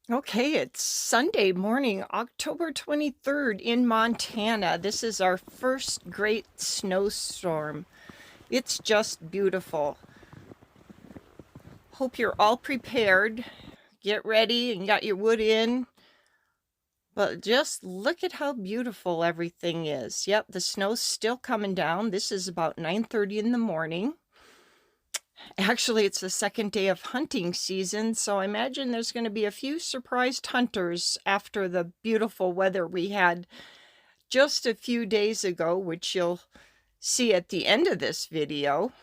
Okay, it's Sunday morning, October 23rd in Montana. This is our first great snowstorm. It's just beautiful. Hope you're all prepared. Get ready and got your wood in. But just look at how beautiful everything is. Yep, the snow's still coming down. This is about 9:30 in the morning. Actually, it's the second day of hunting season, so I imagine there's going to be a few surprised hunters after the beautiful weather we had just a few days ago, which you'll see at the end of this video.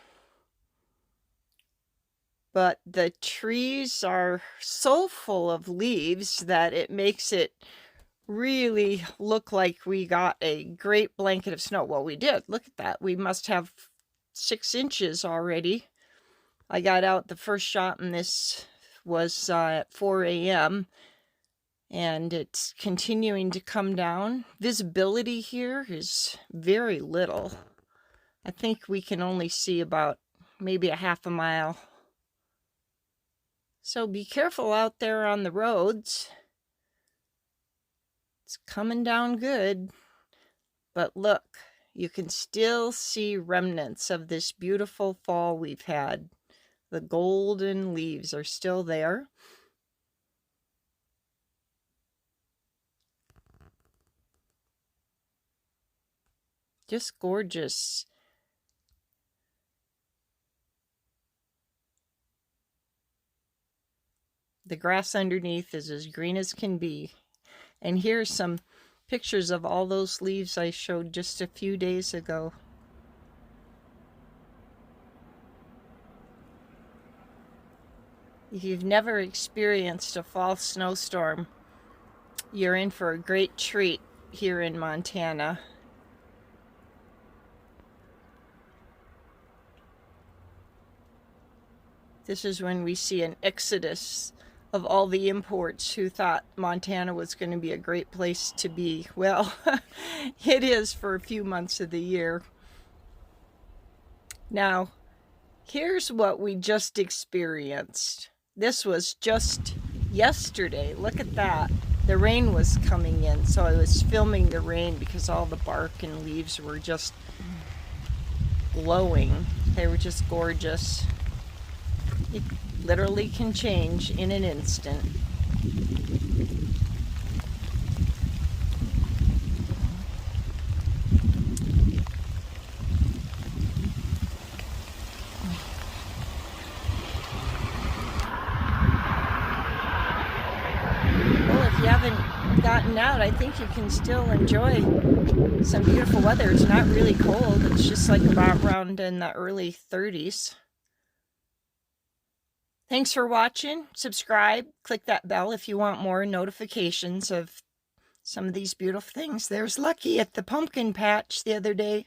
But the trees are so full of leaves that it makes it really look like we got a great blanket of snow. Well, we did. Look at that. We must have 6 inches already. I got out the first shot, and this was at 4 a.m. and it's continuing to come down. Visibility here is very little. I think we can only see about maybe a half a mile. So be careful out there on the roads. It's coming down good. But look, you can still see remnants of this beautiful fall we've had. The golden leaves are still there. Just gorgeous. The grass underneath is as green as can be. And here's some pictures of all those leaves I showed just a few days ago. If you've never experienced a fall snowstorm, you're in for a great treat here in Montana. This is when we see an exodus of all the imports who thought Montana was going to be a great place to be. Well, it is for a few months of the year. Now, here's what we just experienced. This was just yesterday. Look at that. The rain was coming in, so I was filming the rain because all the bark and leaves were just glowing. They were just gorgeous. It literally can change in an instant. Well, if you haven't gotten out, I think you can still enjoy some beautiful weather. It's not really cold. It's just like about around in the early 30s. Thanks for watching. Subscribe. Click that bell if you want more notifications of some of these beautiful things. There's Lucky at the pumpkin patch the other day.